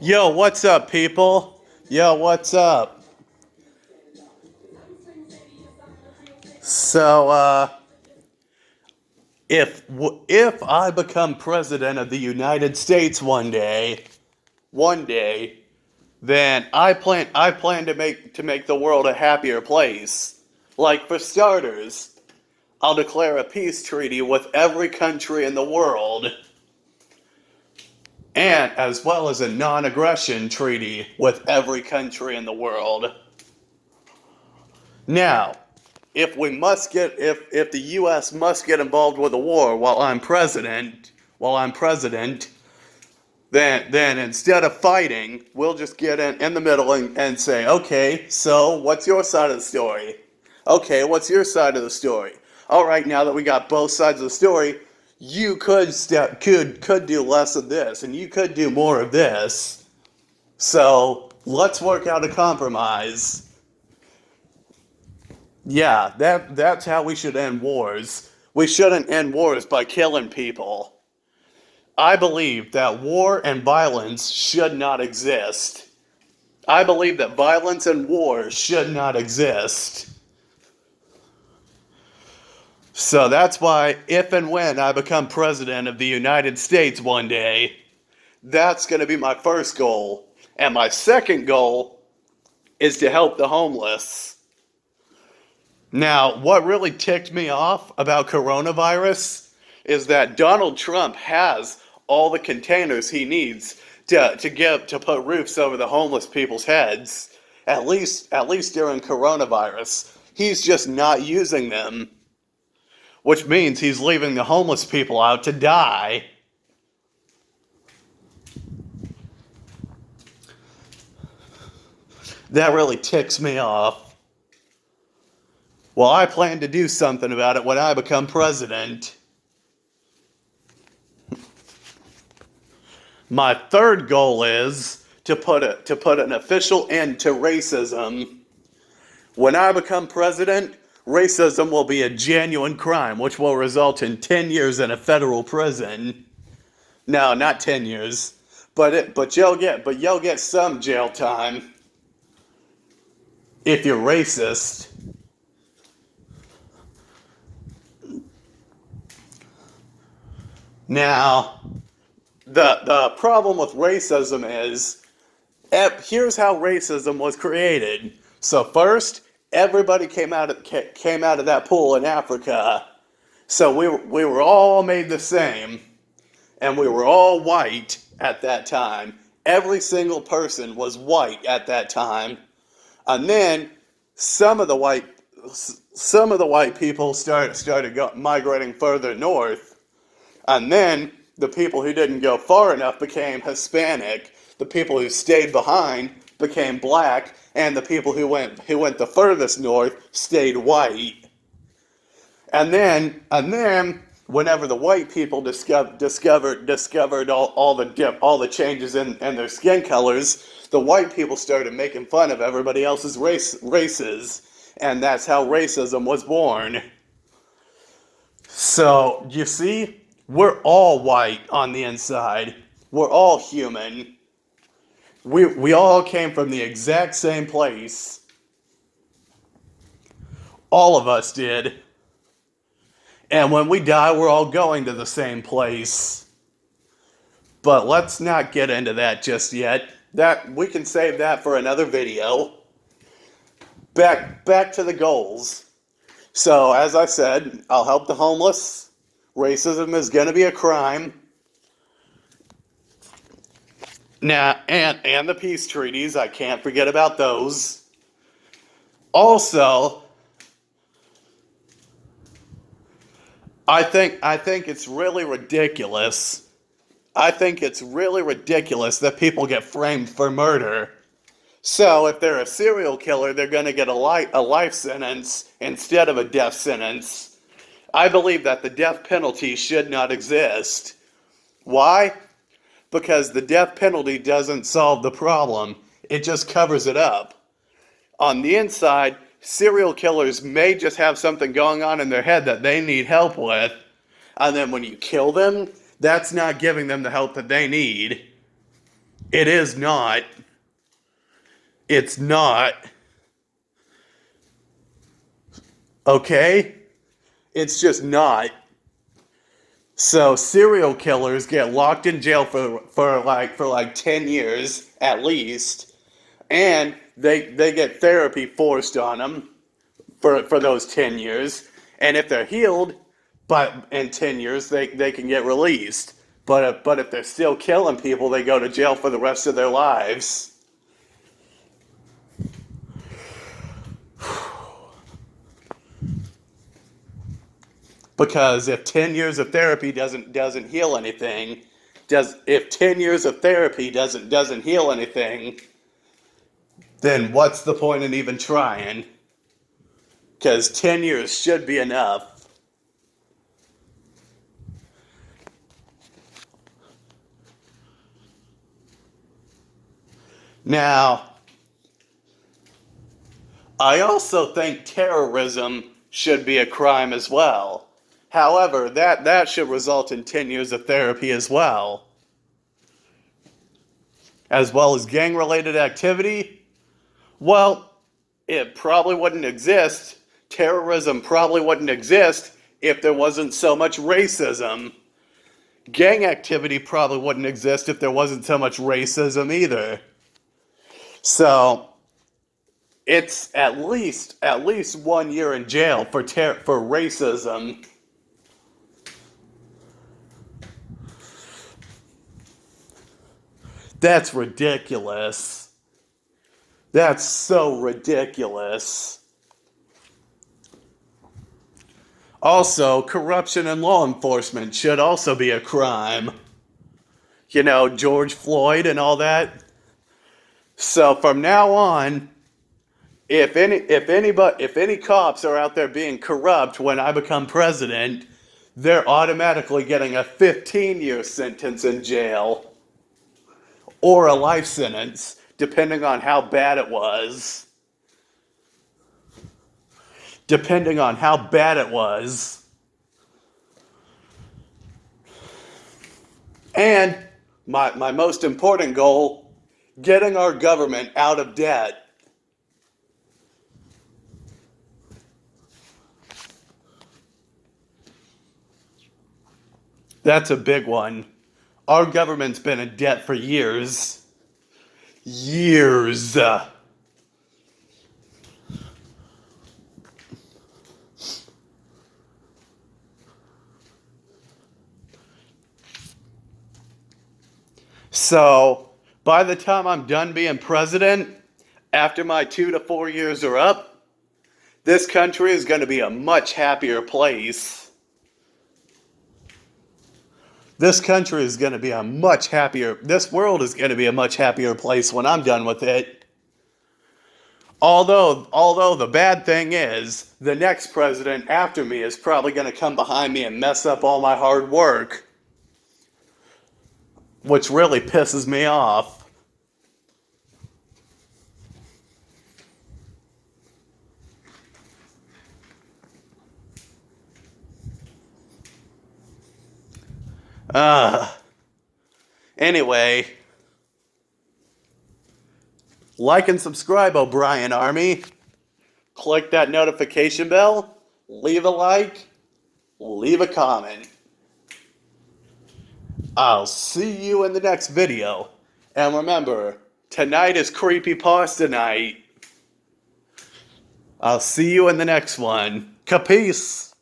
Yo, what's up, people? Yo, what's up? So, if I become president of the United States one day, then I plan to make the world a happier place. Like for starters, I'll declare a peace treaty with every country in the world, and as well as a non-aggression treaty with every country in the world. Now, if the US must get involved with a war while I'm president, then instead of fighting, we'll just get in the middle and say, okay, so what's your side of the story? Okay, what's your side of the story? All right, now that we got both sides of the story, you could do less of this and you could do more of this. So let's work out a compromise. Yeah, that's how we should end wars. We shouldn't end wars by killing people. I believe that war and violence should not exist. I believe that violence and war should not exist. So that's why, if and when I become president of the United States one day, that's going to be my first goal. And my second goal is to help the homeless. Now, what really ticked me off about coronavirus is that Donald Trump has all the containers he needs to put roofs over the homeless people's heads. At least during coronavirus, he's just not using them, which means he's leaving the homeless people out to die. That really ticks me off. Well, I plan to do something about it when I become president. My third goal is to put an official end to racism. When I become president, racism will be a genuine crime, which will result in 10 years in a federal prison. No, not 10 years, but you'll get some jail time if you're racist. Now, the problem with racism is, here's how racism was created. So first, everybody came out of that pool in Africa. So we were all made the same, and we were all white at that time. Every single person was white at that time. And then some of the white some of the white people started migrating further north. And then the people who didn't go far enough became Hispanic. The people who stayed behind became black, and the people who went the furthest north stayed white. And then whenever the white people discovered all the changes in their skin colors, the white people started making fun of everybody else's races, and that's how racism was born. So, you see, we're all white on the inside. We're all human. We all came from the exact same place. All of us did. And when we die, we're all going to the same place. But let's not get into that just yet. That we can save that for another video. Back to the goals. So, as I said, I'll help the homeless. Racism is going to be a crime. Now, and the peace treaties, I can't forget about those. Also, I think it's really ridiculous. I think it's really ridiculous that people get framed for murder. So, if they're a serial killer, they're going to get a life sentence instead of a death sentence. I believe that the death penalty should not exist. Why? Because the death penalty doesn't solve the problem. It just covers it up. On the inside, serial killers may just have something going on in their head that they need help with. And then when you kill them, that's not giving them the help that they need. It is not. It's not. Okay? It's just not. So serial killers get locked in jail for like 10 years at least, and they get therapy forced on them for those 10 years. And if they're healed, but in 10 years they can get released. But if they're still killing people, they go to jail for the rest of their lives. Because if 10 years of therapy doesn't heal anything, if 10 years of therapy doesn't heal anything, then what's the point in even trying? Because 10 years should be enough. Now, I also think terrorism should be a crime as well. However, that should result in 10 years of therapy as well. As well as gang-related activity. Well, it probably wouldn't exist. Terrorism probably wouldn't exist if there wasn't so much racism. Gang activity probably wouldn't exist if there wasn't so much racism either. So, it's at least 1 year in jail for racism. That's ridiculous. That's so ridiculous. Also, corruption in law enforcement should also be a crime. You know, George Floyd and all that. So from now on, if any cops are out there being corrupt when I become president, they're automatically getting a 15-year sentence in jail. Or a life sentence, depending on how bad it was. Depending on how bad it was. And my most important goal, getting our government out of debt. That's a big one. Our government's been in debt for years. Years. So, by the time I'm done being president, after my 2 to 4 years are up, this country is going to be a much happier place. This country is going to be a much happier, this world is going to be a much happier place when I'm done with it. Although the bad thing is, the next president after me is probably going to come behind me and mess up all my hard work. Which really pisses me off. Anyway, like and subscribe, O'Brien Army. Click that notification bell. Leave a like. Leave a comment. I'll see you in the next video. And remember, tonight is Creepypasta night. I'll see you in the next one. Capiche?